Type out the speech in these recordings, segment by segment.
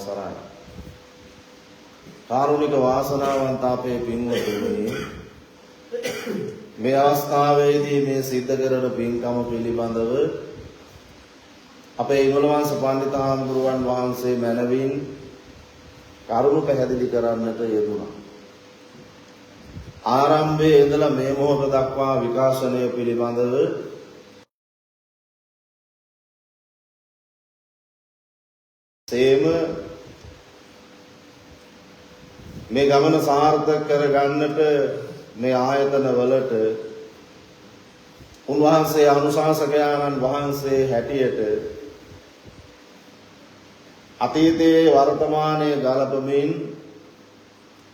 සරයි. කාරුණික වාසනාවන්ත අපේ පින්වතුනි මේ අවස්ථාවේදී මේ සිද්ධ කරන පින්කම පිළිබඳව අපේ ඉමලවංශ පඬිත හාමුදුරුවන් වහන්සේ මැනවින් කරුණු පැහැදිලි කරන්නට යෙදුණා. ආරම්භයේ ඉඳලා මේ මොහොත දක්වා විකාශනය පිළිබඳව සේම මේ ගමන සාර්ථක කරගන්නට මේ ආයතන වලට උන්වහන්සේ අනුශාසකයන්න් වහන්සේ හැටියට අතීතයේ වර්තමානයේ ගලපමින්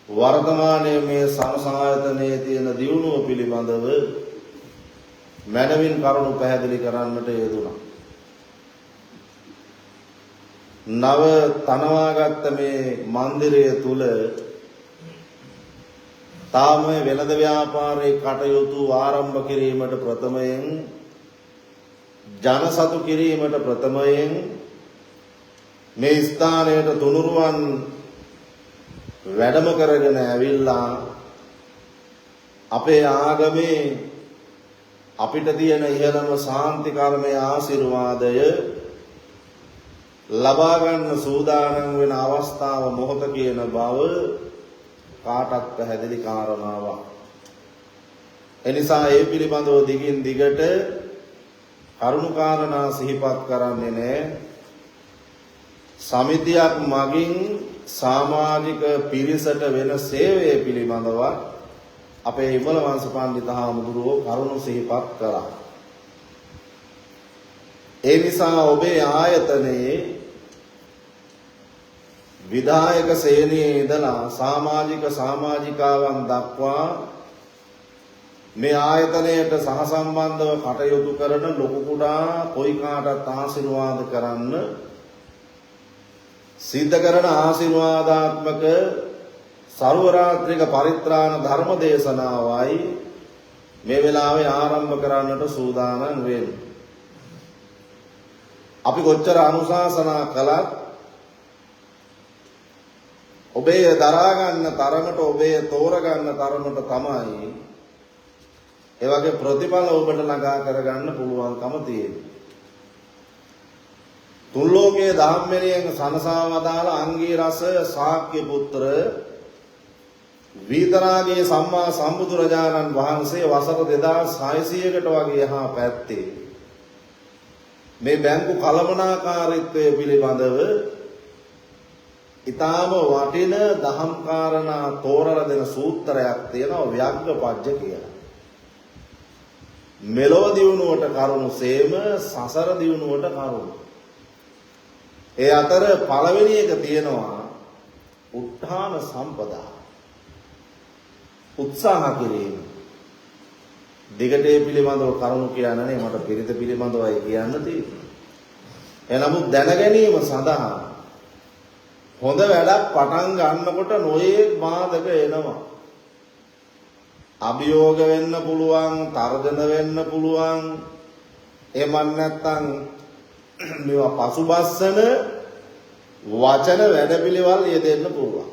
වර්තමානයේ මේ සමසායතනයේ තියෙන දියුණුව පිළිබඳව මනවින් කරුණු පැහැදිලි කරන්නට යෙදුණා. නව තනවාගත්ත මේ මන්දිරය තුල තාම වෙළඳ ව්‍යාපාරයේ කටයුතු ආරම්භ කිරීමට ප්‍රථමයෙන් ජනසතු කිරීමට ප්‍රථමයෙන් මේ ස්ථානයට තුනුරුවන් වැඩම කරගෙන ඇවිල්ලා අපේ ආගමේ අපිට තියෙන ඉහළම ශාන්ති කර්මයේ ආශිර්වාදය ලබා ගන්න සූදානම් වෙන අවස්ථාව මොහොත කියන බව කාටත් පැහැදිලි කාරණාවක්. එනිසා ඒ පිළිබඳව දිගින් දිගට කරුණු කාරණා සිහිපත් කරන්නේ නැහැ. සමිතියක් මගින් සමාජික පිරිසට වෙන සේවය පිළිබඳව අපේ ඉමල වංශ පඬිත හාමුදුරුවෝ කරුණු සිහිපත් කළා. ඒ නිසා ඔබේ ආයතනයේ විධායක ශ්‍රේණියේ ඉඳලා සමාජිකාවන් දක්වා මේ ආයතනයට සහසම්බන්ධව කටයුතු කරන ලොකු කුඩා කොයි කාටත් ආශිර්වාද කරන්න සිද්ධ කරන ආශිර්වාදාත්මක සර්ව රාත්‍රික පරිත්‍රාණ ධර්ම දේශනාවයි මේ වෙලාවේ ආරම්භ කරන්නට සූදානම් වෙන්නේ. අපි කොච්චර අනුශාසනා කළත් ඔබේ දරා ගන්න තරමට ඔබේ තෝර ගන්න තරමට තමයි ඒ වගේ ප්‍රතිඵල ඔබට ළඟා කරගන්න පුළුවන්කම තියෙන්නේ. තුන් ලෝකයේ ධම්මෙනියෙන් සනසාවදාල අංගී රස ශාක්‍ය පුත්‍ර විතරාගේ සම්මා සම්බුදුරජාණන් වහන්සේ වසර 2600කට වගේ එහා පැත්තේ මේ බැංකු කළමනාකාරීත්වය පිළිබඳව ඊටාම වටින දහම් කාරණා තෝරලා දෙන සූත්‍රයක් තියෙනවා ව්‍යග්ගපජ්ජ කියලා. මෙලොව දියුණුවට කරුණු සේම සසර දියුණුවට කරුණු. ඒ අතර පළවෙනි එක තියෙනවා උත්හාන සම්පදා. උත්සාහ කිරීම. දිගටේ පිළිබඳව කරුණු කියන්නේ මට පිරිත පිළිබඳවයි කියන්න තියෙන්නේ. එනමුත් දැන ගැනීම සඳහා හොඳ වැඩක් පටන් ගන්නකොට නොයේක් බාධක එනවා. අභියෝග වෙන්න පුළුවන්, තර්ජන වෙන්න පුළුවන්. එහෙම නැත්නම් මේවා පසුබස්සන වචන වැඩපිළිවෙල් යෙදෙන්න පුළුවන්.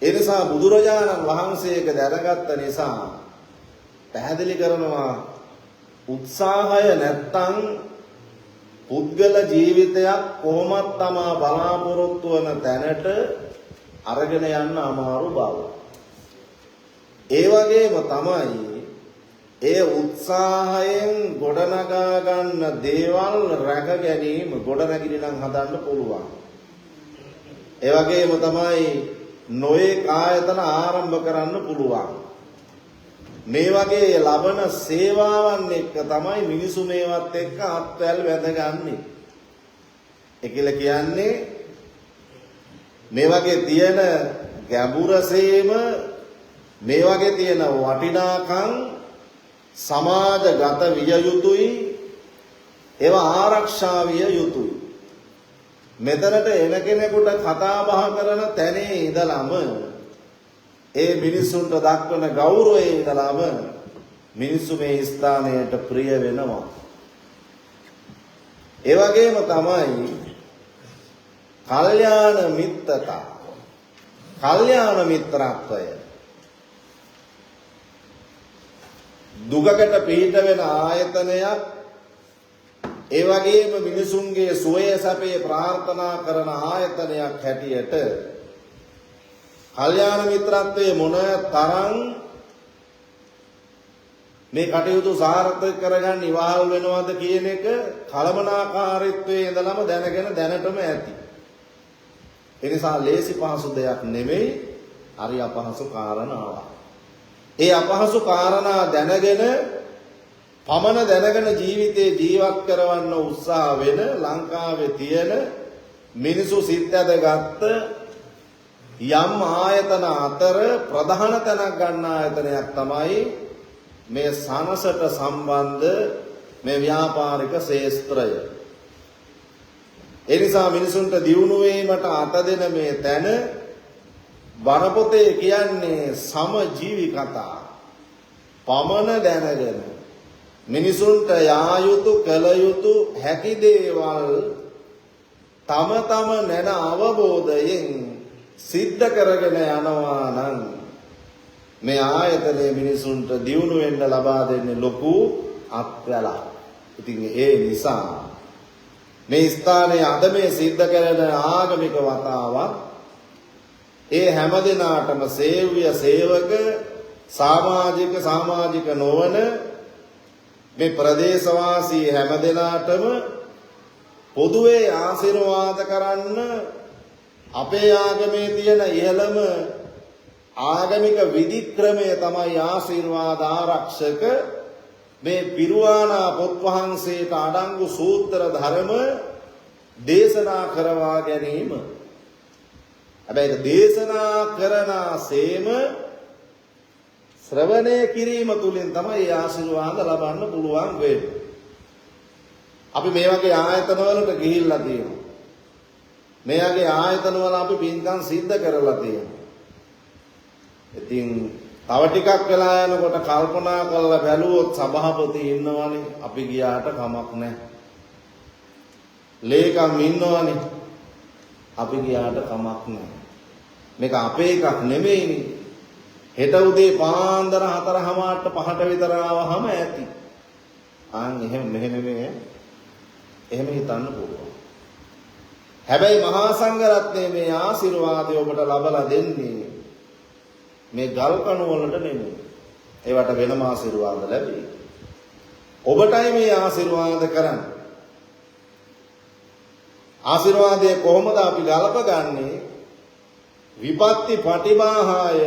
ඒ නිසා බුදුරජාණන් වහන්සේක දැනගත්ත නිසා පැහැදිලි කරනවා උත්සාහය නැත්තම් පුද්ගල ජීවිතයක් කොහොමත් තමා බලාපොරොත්තු වන තැනට අරගෙන යන්න අමාරු බව. ඒ වගේම තමයි ඒ උත්සාහයෙන් ගොඩනගා ගන්න දේවල් රැක ගැනීම ගොඩනැගිලි නම් හදන්න පුළුවන්. ඒ වගේම තමයි නොයෙක් ආයතන ආරම්භ කරන්න පුළුවන්. මේ වගේ ලබන සේවාවන් එක්ක තමයි මිනිසු මේවත් එක්ක අත්වැල් වැදගන්නේ. ඒකල කියන්නේ මේ වගේ තියෙන ගැඹුරසේම මේ වගේ තියෙන වටිනාකම් සමාජගත විය යුතුයි. ඒවා ආරක්ෂා විය යුතුයි. මෙතනට එන කෙනෙකුට කතා බහ කරන තැනේ ඉඳලම ඒ මිනිසුන්ට දක්වන ගෞරවයේ ඉඳලාම මිනිස්සු මේ ස්ථානයට ප්‍රිය වෙනවා. ඒ වගේම තමයි කල්යාණ මිත්‍රතා. කල්යාණ මිත්‍රත්වය. දුකකට පිහිට වෙන ආයතනයක්, ඒ වගේම මිනිසුන්ගේ සුවය සැපේ ප්‍රාර්ථනා කරන ආයතනයක් හැටියට කල්යාණ මිත්‍රත්වයේ මොන තරම් මේ කටයුතු සාර්ථක කරගන්න ඉවහල් වෙනවද කියන එක කලමනාකාරීත්වයේ ඉඳලම දැනගෙන දැනටම ඇති. ඒ නිසා ලේසි පහසු දෙයක් නෙමෙයි, හරි අපහසු කාරණාවක්. ඒ අපහසු කාරණා දැනගෙන පමණ දැනගෙන ජීවිතේ ජීවත් කරවන්න උත්සාහ වෙන ලංකාවේ තියෙන මිනිසු සිත් ඇදගත්ත යම් ආයතන අතර ප්‍රධාන තැනක් ගන්න ආයතනයක් තමයි මේ සනසට සම්බන්ධ මේ ව්‍යාපාරික ශේස්ත්‍රය. ඒ නිසා මිනිසුන්ට දියුණු වීමට අත දෙන මේ තැන බණපොතේ කියන්නේ සමජීවි කතා. පමණ දැනගෙන මිනිසුන්ට යා යුතු කළ යුතු හැකි දේවල් තම තම නැන අවබෝධයෙන් සිද්ධ කරගෙන යනවා නම් මේ ආයතනයේ මිනිසුන්ට දියුණු වෙන්න ලබා දෙන්නේ ලොකු අත්වැලක්. ඉතින් ඒ නිසා මේ ස්ථානයේ අද මේ සිද්ධ කරන ආගමික වතාවක් ඒ හැම දිනාටම සේව්‍ය සේවක සමාජික නොවන මේ ප්‍රදේශවාසී හැම දිනාටම පොදුවේ ආශිර්වාද කරන්න අපේ ආගමේ තියෙන ඉහළම ආගමික විධික්‍රමය තමයි ආශිර්වාද ආරක්ෂක මේ පිරුවානා පොත් වහන්සේට අඩංගු සූත්‍ර ධර්ම දේශනා කරවා ගැනීම. හැබැයි දේශනා කරනාseම ශ්‍රවණය කිරීම තුලින් තමයි ආශිර්වාද ලබන්න පුළුවන් වෙන්නේ. අපි මේ වගේ ආයතන වලට ගිහිල්ලා තියෙනවා. මේ වගේ ආයතන වල අපි පින්කම් සිද්ධ කරලා තියෙනවා. ඉතින් තව ටිකක් වෙලා යනකොට කල්පනා කරලා බැලුවොත් සභාපති ඉන්නවනේ, අපි ගියාට කමක් නැහැ. ලේකම් ඉන්නවනේ, අපි ගියාට කමක් නැහැ. මේක අපේ එකක් නෙමෙයිනේ. හෙට උදේ පාන්දර 4:00ට 5ට විතර ආවහම ඇති. එහෙම නෙමෙයි. එහෙම හිතන්න පුළුවන්. හැබැයි මහා සංඝරත්නයේ මේ ආශිර්වාදය ඔබට ලබලා දෙන්නේ මේ ගල් කණු වලට නෙමෙයි. ඒවට වෙනම ආශිර්වාද ලැබෙයි. ඔබටයි මේ ආශිර්වාද කරන්නේ. ආශිර්වාදය කොහොමද අපි ගලපගන්නේ? විපත්ති පටිභාහාය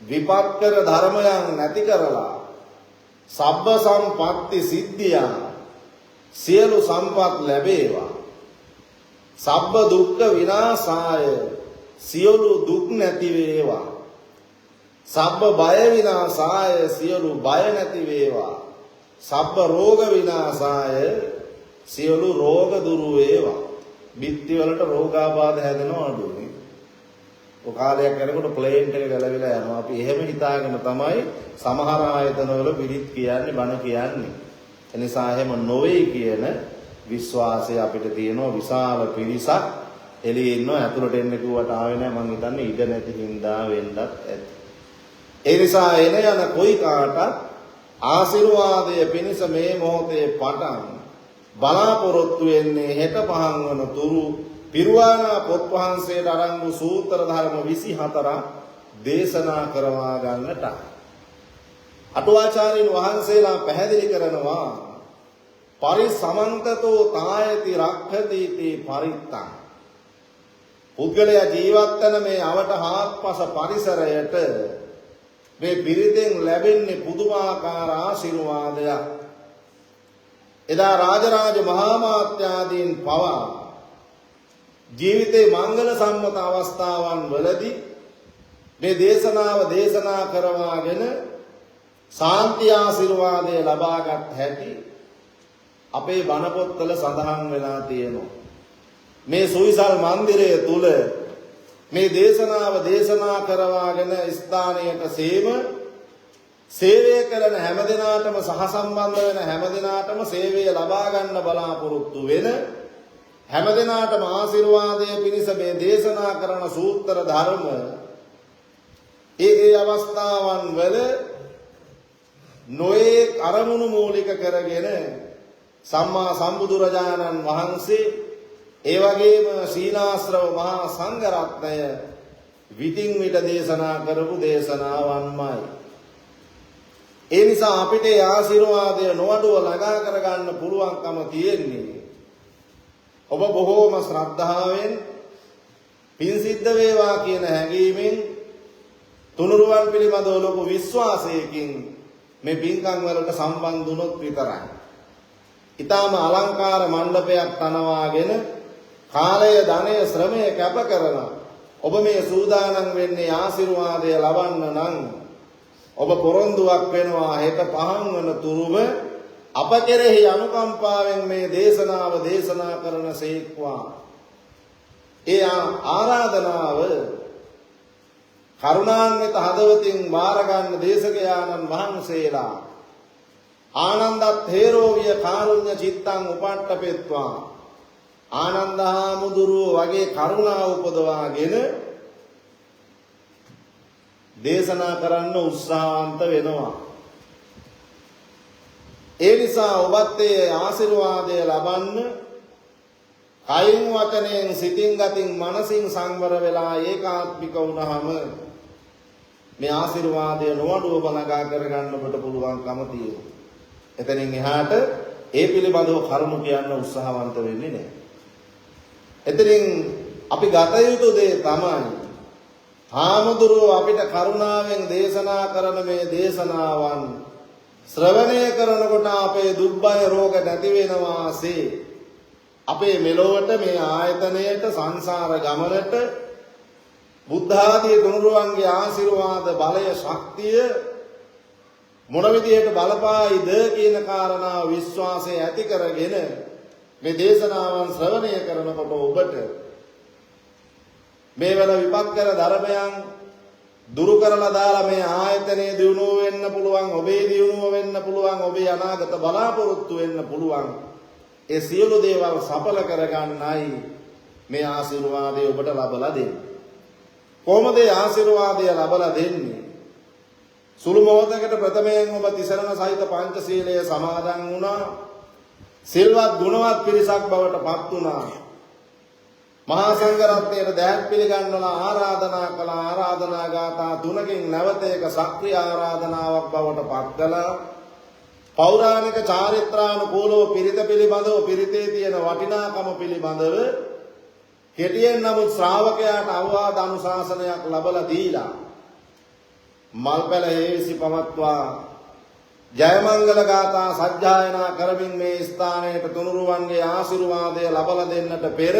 විපක්කර ධර්මයන් නැති කරලා සබ්බ සම්පatti සිද්ධියා සියලු සම්පත් ලැබේවා. සබ්බ දුක්ඛ විනාශාය සියලු දුක් නැති වේවා. සබ්බ බය විනාශාය සියලු බය නැති වේවා. සබ්බ රෝග විනාශාය සියලු රෝග දුරු වේවා. බිත්ති වලට රෝගාබාධ හැදෙනවා අඩුයි. ඔය කාලයක් යනකොට ප්ලේන් එක ගලවිලා යනවා. අපි එහෙම හිතාගෙන තමයි සමහර ආයතන වල පිළිත් කියන්නේ බණ කියන්නේ. ඒ නිසා එහෙම නොවේ කියන විශ්වාසය අපිට තියෙනවා. විශාල පිරිසක් එළියේ ඉන්නවා. ඇතුළට එන්න කිව්වට ආවේ නැහැ. මං හිතන්නේ ඉඩ නැති හින්දා වෙන්නත් ඇති. ඒ නිසා එන යන කොයි කාටත් ආශිර්වාදයේ පිණිස මේ මොහොතේ පටන් බලාපොරොත්තු වෙන්නේ හෙට පහන් වන තුරු පිරුවානා පොත් වහන්සේට අරංගු සූත්‍ර ධර්ම 24ක් දේශනා කරවා ගන්නට. අටුවාචාර්යින් වහන්සේලා පැහැදිලි කරනවා පරිසමන්තතෝ තායති රක්ඛති තී පරිත්තං. පුද්ගලයා ජීවත් වෙන මේ අවට හාත්පස පරිසරයට මේ පිරිතෙන් ලැබෙන්නේ පුදුමාකාර ආශිර්වාදයක්. එදා රාජරාජ මහා මාත්‍යාදීන් පවා ජීවිතේ මංගල සම්මත අවස්ථාවන් වලදී මේ දේශනාව දේශනා කරවාගෙන සාන්ති ආශිර්වාදය ලබාගත් හැටි අපේ බණ පොත්වල සඳහන් වෙලා තියෙනවා. මේ සුවිසල් මන්දිරය තුල මේ දේශනාව දේශනා කරවාගෙන ස්ථානයට සේවය කරන හැමදෙනාටම සහසම්බන්ධ වෙන හැමදෙනාටම සේවය ලබා ගන්න බලාපොරොත්තු වෙන හැමදෙනාටම ආශිර්වාදයේ පිණිස මේ දේශනා කරන සූත්‍ර ධර්ම ඒ අවස්ථාවන් වල නොයේ අරමුණු මූලික කරගෙන සම්මා සම්බුදුරජාණන් වහන්සේ ඒ වගේම සීලාශ්‍රව මහා සංඝ රත්නය විтин විට දේශනා කරපු දේශනාවන්මයි. ඒ නිසා අපිට ආශිර්වාදය නොඅඩුව ළඟා කරගන්න පුළුවන්කම තියෙන්නේ ඔබ බොහෝම ශ්‍රද්ධාවෙන් පින් සිද්ධ වේවා කියන හැඟීමෙන් තුනුරුවන් පිළිබඳව ලොකු විශ්වාසයකින් මේ පින්කම් වලට සම්බන්ධ වුණොත් විතරයි. ඊටාම අලංකාර මණ්ඩපයක් තනවාගෙන කාලය ධනය ශ්‍රමය කැප කරලා ඔබ මේ සූදානම් වෙන්නේ ආශිර්වාදය ලබන්න නම් ඔබ පොරොන්දුවක් වෙනවා හෙට පහන් වන තුරුම අප කෙරෙහි අනුකම්පාවෙන් මේ දේශනාව දේශනා කරන සේක්වා. ඒ ආරාධනාව කරුණාන්විත හදවතින් බාර ගන්න දේශකයාණන් වහන්සේලා ආනන්දත් හේරෝවිය කාරුණ්‍ය චිත්තං උපට්ඨපෙත්වා ආනන්ද හාමුදුරුව වගේ කරුණා උපදවාගෙන දේශනා කරන්න උත්සාහවන්ත වෙනවා. ඒ නිසා ඔබත් ඒ ආශිර්වාදය ලබන්න කයින් වචනයෙන් සිතින් ගතින් මනසින් සංවර වෙලා ඒකාත්මික වුණාම මේ ආශිර්වාදය නොඅඩුව බලගා කරගන්න ඔබට පුළුවන්කම තියෙනවා. එතනින් එහාට ඒ පිළිබඳව කරුණු කියන්න උත්සාහවන්ත වෙන්නේ නැහැ. එතනින් අපි ගත යුතු දේ තමයි හාමුදුරුවෝ අපිට කරුණාවෙන් දේශනා කරන මේ දේශනාවන් ශ්‍රවණය කරනකොට අපේ දුක්බය රෝග නැති වෙනවාසේ අපේ මෙලොවට මේ ආයතනයට සංසාර ගමනට බුද්ධ ආදී තුනුරුවන්ගේ ආශිර්වාද බලය ශක්තිය මොන විදිහට බලපායිද කියන කාරණා විශ්වාසය ඇති කරගෙන මේ දේශනාවන් ශ්‍රවණය කරනකොට ඔබට මේ වෙන විපක්කර ධර්මයන් දුරු කරලා දාලා මේ ආයතනයේ දියුණුව වෙන්න පුළුවන්, ඔබේ දියුණුව වෙන්න පුළුවන්, ඔබේ අනාගත බලාපොරොත්තු වෙන්න පුළුවන්. ඒ සියලු දේවල් සඵල කරගන්නයි මේ ආශිර්වාදය ඔබට ලබලා දෙන්නේ. කොහොමද මේ ආශිර්වාදය ලබලා දෙන්නේ? සුළු මොහොතකට ප්‍රථමයෙන් ඔබ තිසරණ සහිත පංචශීලය සමාදන් වුණා. සිල්වත් ගුණවත් පිරිසක් බවට පත් වුණා. මහා සංඝ රත්නයට දැහැත් පිළිගන්වලා ආරාධනා කළ ආරාධනා ගාථා තුනකින් නැවත එක සක්‍රීය ආරාධනාවක් බවට පත් කළා. පෞරාණික චාරිත්‍රානුකූලව පිරිත පිළිබඳව පිරිතේ තියෙන වටිනාකම පිළිබඳව කෙටියෙන් නමුත් ශ්‍රාවකයාට අවවාද අනුශාසනයක් ලැබලා දීලා මල්පැල හේවිසි පවත්වා ජයමංගල ගාථා සජ්ජායනා කරමින් මේ ස්ථානයට තුනුරුවන්ගේ ආශිර්වාදය ලබලා දෙන්නට පෙර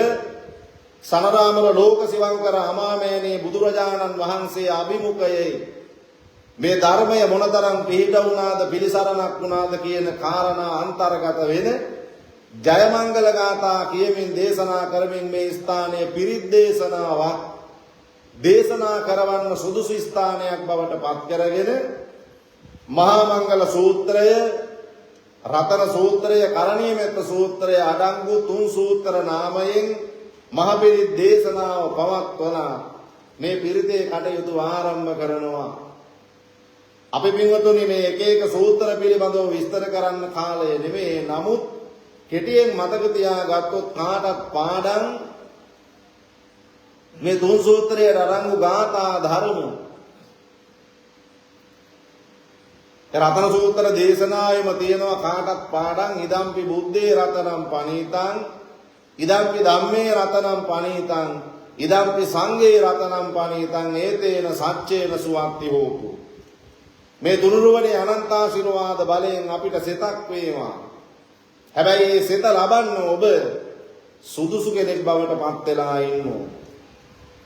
සනරාමල ලෝක සිවංකර අමාමේනී බුදුරජාණන් වහන්සේ අභිමුඛයේ මේ ධර්මය මොනතරම් පිහිට වුණාද පිළිසරණක් වුණාද කියන කාරණා අන්තර්ගත වෙන ජයමංගල ගාථා කියමින් දේශනා කරමින් මේ ස්ථානයේ පිරිත් දේශනාවක් දේශනා කරවන්න සුදුසු ස්ථානයක් බවට පත් කරගෙන මහා මංගල සූත්‍රය, රතන සූත්‍රය, කරණීයමෙත්ත සූත්‍රය අඩංගු තුන් සූත්‍ර නාමයෙන් මහ පිරිත් දේශනාව පවත්වලා මේ පිරිතේ කටයුතු ආරම්භ කරනවා. අපි පින්වතුනි මේ එක එක සූත්‍ර පිළිබඳව විස්තර කරන්න කාලය නෙමෙයි. නමුත් කෙටියෙන් මතක තියාගත්තොත් කාටත් පාඩම් මේ තුන් සූත්‍රයේ අරංගු ගාථා ධර්ම රතන සූත්‍ර දේශනාවෙම තියෙනවා කාටත් පාඩම් ඉදම්පි බුද්දේ රතනම් පනීතං ඉදම්පි ධම්මේ රතනම් පනීතං ඉදම්පි සංඝේ රතනම් පනීතං ඒතේන සච්චේන සුවත්ති හෝතු. මේ තුනුරුවනේ අනන්ත ආශිර්වාද බලයෙන් අපිට සිතක් වේවා. හැබැයි මේ සිත ලබන්න ඔබ සුදුසු කෙනෙක් බවට පත් වෙලා ඉන්න ඕන.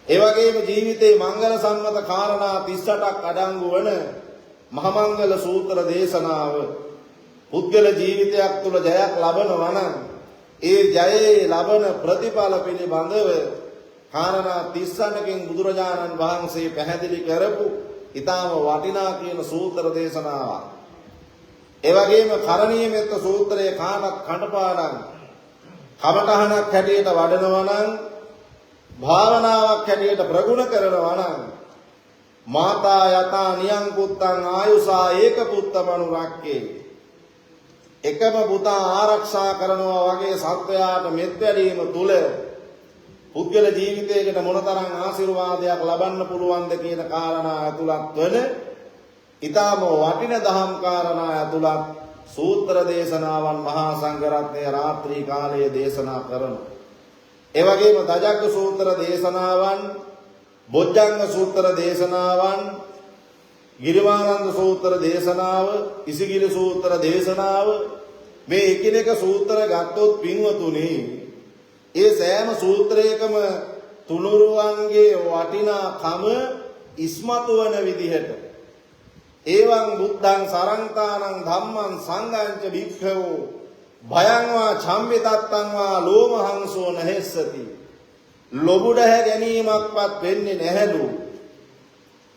ඒ වගේම ජීවිතේ මංගල සම්මත කාරණා 38ක් අඩංගු වන මහමංගල සූත්‍ර දේශනාව පුද්ගල ජීවිතයක් තුළ ජයක් ලබනවා නම් ඒ ජයේ ලබන ප්‍රතිඵල පිළිබඳව කාරණා 38කින් බුදුරජාණන් වහන්සේ පැහැදිලි කරපු ඊටාම වටිනා කියන සූත්‍ර දේශනාවක්. ඒ වගේම කරණීයමෙත්ත සූත්‍රයේ කාටත් කණපාඩම් කමඨහනක් හැටියට වඩනවා නම් භාවනාවක් හැටියට ප්‍රගුණ කරනවා නම් මාතා යතා නියං පුත්තං ආයුසා ඒක පුත්තමනුරක්කේ එකම පුතා ආරක්ෂා කරනවා වගේ සත්වයාට මෙත් වැඩීම තුල පුද්ගල ජීවිතයකට මොනතරම් ආශිර්වාදයක් ලබන්න පුළුවන්ද කියන කාරණා ඇතුළත් වන ඊටම වටින දහම් කාරණා ඇතුළත් සූත්‍ර දේශනාවන් මහා සංඝරත්නය රාත්‍රී කාලයේ දේශනා කරනවා. ඒ වගේම දජග්ග සූත්‍ර දේශනාවන්, බොජ්ජංග සූත්‍ර දේශනාවන්, ගිරිමානන්ද සූත්‍ර දේශනාව, ඉසිගිලි සූත්‍ර දේශනාව මේ එකිනෙක සූත්‍ර ගත්තොත් පින්වතුනි ඒ සෑම සූත්‍රයකම තුනුරුවන්ගේ වටිනාකම ඉස්මතු වන විදිහට එවං බුද්ධං සරංතානං ධම්මං සංඝංච භික්ඛවෝ භයං වා චම්මිතත්තං වා ලෝමහංසෝ නහෙස්සති ලොබුඩහ ගැනීමක්වත් වෙන්නේ නැහැලු.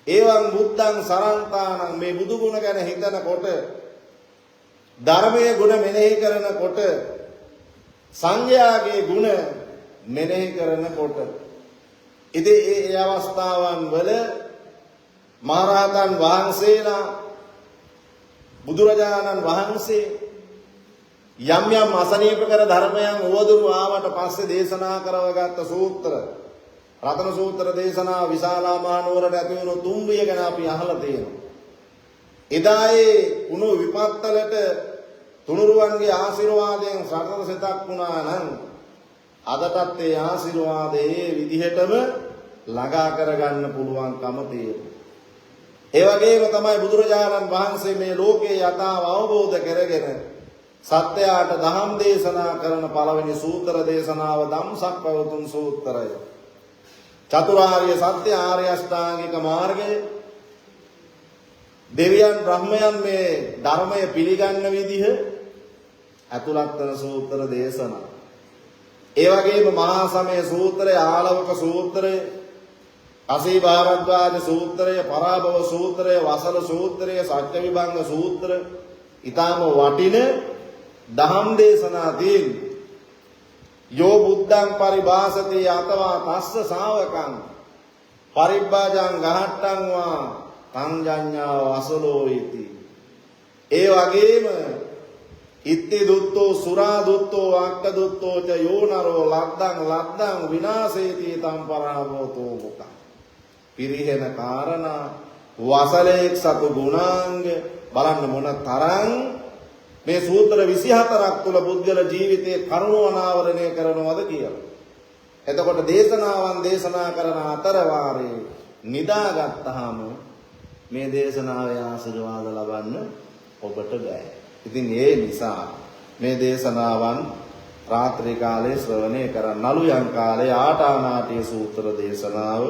එවං බුද්ධං සරංතානං මේ බුදු ගුණ ගැන හිතනකොට ධර්මයේ ගුණ මෙනෙහි කරනකොට සංඝයාගේ ගුණ මෙනෙහි කරනකොට ඉතින් ඒ අවස්ථාවන් වල මහරහතන් වහන්සේලා බුදුරජාණන් වහන්සේ යම් යම් අසනීප කර ධර්මයන් උවදුරු ආවට පස්සේ දේශනා කරවගත්ත සූත්‍ර රතන සූත්‍ර දේශනා විශාලා මහනුවරට ඇති වුණු තුම්බිය ගැන අපි අහලා තියෙනවා. එදායේ උණු විපත්තලට තුනුරුවන්ගේ ආශිර්වාදයෙන් සරල සිතක් වුණා නම් අදටත් ඒ ආශිර්වාදයේ විදිහටම ළඟා කරගන්න පුළුවන්කම තියෙනවා. ඒ වගේම තමයි බුදුරජාණන් වහන්සේ මේ ලෝකේ යථාව අවබෝධ කරගෙන සත්‍යයට දහම් දේශනා කරන පළවෙනි සූත්‍ර දේශනාව ධම්සක්පවතුන් සූත්‍රය. චතුරාර්ය සත්‍ය ආර්ය අෂ්ටාංගික මාර්ගය දෙවියන් බ්‍රහ්මයන් මේ ධර්මය පිළිගන්න විදිහ අතුලත් වන සූත්‍ර දේශනා. ඒ වගේම මහා සමය සූත්‍රය, ආලවක සූත්‍රය, අසී භාරද්වාජ සූත්‍රය, පරාභව සූත්‍රය, වසල සූත්‍රය, සත්‍ය විභංග සූත්‍ර ඊටම වටින දහම් දේශනා තියෙන. යෝ බුද්ධං පරිභාසති අතවා තස්ස ශාවකං පරිබ්බාජං ගහට්ටං වා තංජඤ්ඤා වසලෝ ඉති. ඒ වගේම ඉත්ති දුත්තෝ සුරා දුත්තෝ අක්ක දුත්තෝ ච යෝනරෝ ලද්දං විනාශේති තම් පරාවෝතෝ මුඛං. පිරිහෙන කාරණා වසලේක් සතු ගුණාංග බලන්න මොන තරම් මේ සූත්‍ර 24ක් තුල පුද්ගල ජීවිතයේ කරුණු අනාවරණය කරනවද කියලා. එතකොට දේශනාවන් දේශනා කරන අතර වාරේ නිදාගත්තාම මේ දේශනාවේ ආශිර්වාද ලබන්න ඔබට බෑ. ඉතින් ඒ නිසා මේ දේශනාවන් රාත්‍රී කාලේ ශ්‍රවණය කරන්න. නළුයන් කාලේ ආටානාටි සූත්‍ර දේශනාව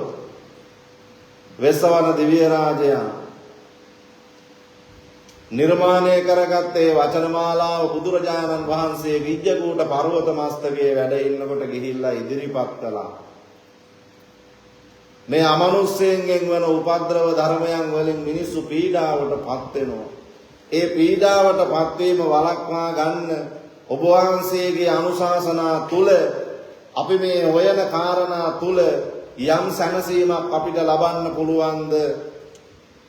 වෙස්සවන දිව්‍ය රාජයා නිර්මාණය කරගත්තේ වචනමාලාව බුදුරජාණන් වහන්සේ විජ්ජකූට පර්වත මස්තකයේ වැඩ ඉන්නකොට ගිහිල්ලා ඉදිරිපත් කළා. මේ අමනුෂ්‍යයෙන් වන උපද්‍රව ධර්මයන් වලින් මිනිස්සු පීඩාවටපත් වෙනවා. ඒ පීඩාවටපත් වීම වළක්වා ගන්න ඔබ වහන්සේගේ අනුශාසනා තුල අපි මේ හොයන කාරණා තුල යම් සැනසීමක් අපිට ලබන්න පුළුවන්ද?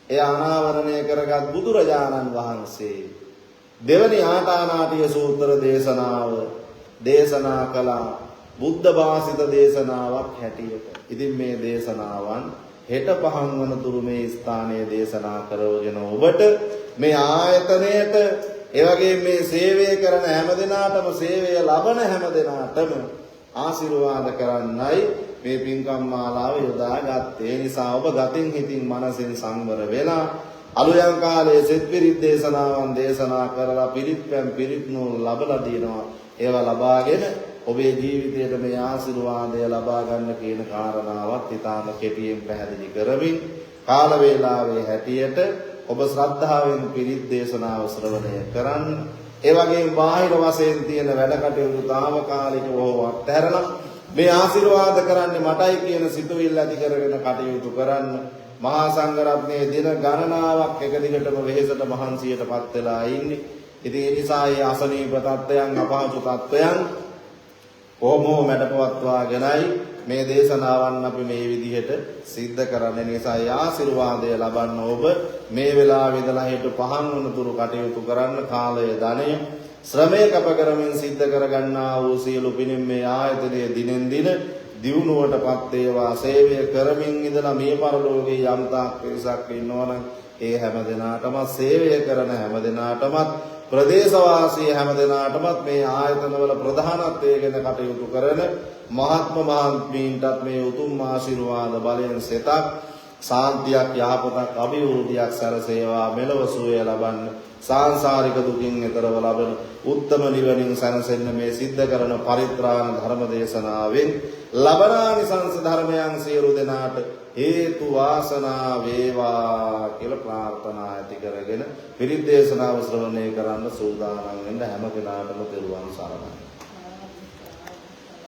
එය අනාවරණය කරගත් බුදුරජාණන් වහන්සේ දෙවනි ආටානාටිය සූත්‍ර දේශනාව දේශනා කළා බුද්ධ භාසිත දේශනාවක් හැටියට. ඉතින් මේ දේශනාවන් හෙට පහන් වන තුරු මේ ස්ථානයේ දේශනා කරවගෙන ඔබට මේ ආයතනයට ඒ වගේ මේ සේවය කරන හැම දිනාටම සේවය ලබන හැම දිනාටම ආශිර්වාද කරන්නයි මේ පින්කම් මාලාව යොදාගත්තේ. ඒ නිසා ඔබ ගතින් හිතින් මනසෙන් සංවර වෙලා අලුයන් කාලයේ සෙත් පිරිත් දේශනාවන් දේශනා කරලා පිරිත්පැන් පිරිත් නූල් ලබලා දිනවා. ඒවා ලබාගෙන ඔබේ ජීවිතයට මේ ආශිර්වාදය ලබා ගන්න කියන කාරණාවත් ඊටාම කෙටියෙන් පැහැදිලි කරමින් කාල වේලාවේ හැටියට ඔබ ශ්‍රද්ධාවෙන් පිරිත් දේශනාව ශ්‍රවණය කරන්න. ඒ වගේම බාහිර වශයෙන් තියෙන වැඩ කටයුතු తాවකාලිකව අත්හැරලා මේ ආශිර්වාද කරන්නේ මටයි කියන සිතුවිල්ල ඇති කරගෙන කටයුතු කරන්න. මහා සංඝරත්නයේ දින ගණනාවක් එක දිගටම වෙහෙසට මහන්සියටපත් වෙලා ඉන්නේ. ඉතින් ඒ නිසා මේ අසනීප තත්ත්වයන් අපහසු තත්ත්වයන් කොහොම මැඩපවත්වාගෙනයි මේ දේශනාවන් අපි මේ විදිහට සිද්ධ කරන්නේ. නිසා ආශිර්වාදය ලබන්න ඔබ මේ වෙලාවේ ඉඳලා හෙට පහන් වනතුරු කටයුතු කරන්න කාලය ධනය ශ්‍රමය කැප කරමින් සිද්ධ කරගන්නා වූ සියලු පිනින් මේ ආයතනයේ දිනෙන් දින දියුණුවටපත් වේවා. සේවය කරමින් ඉඳලා මේ පරලෝකයේ යම් තාක් පිරිසක් ඉන්නවනම් ඒ හැම දිනාටම සේවය කරන හැම දිනාටමත් ප්‍රදේශවාසී හැම දිනාටමත් මේ ආයතනවල ප්‍රධානත්වයෙන් කටයුතු කරන මහත්ම මහත්මීන්ටත් මේ උතුම් ආශිර්වාද බලයෙන් සිතක් සාන්තියක් යහපතක් අභිවෘද්ධියක් සැලසේවා. මෙලොව සුවය ලබන්න සාංශාරික දුකින් එතරව ලබන උත්තම නිවනින් සැනසෙන්න මේ සිද්ධ කරන පරිත්‍රාණ ධර්ම දේශනාවෙන් ලබනානිසංස ධර්මයන් සියලු දෙනාට හේතු වාසනා වේවා කියලා ප්‍රාර්ථනා ඇති කරගෙන පිරිත් දේශනාව ශ්‍රවණය කරන්න සූදානම් වෙන්න හැම කෙනාටම තෙරුවන් සරණයි.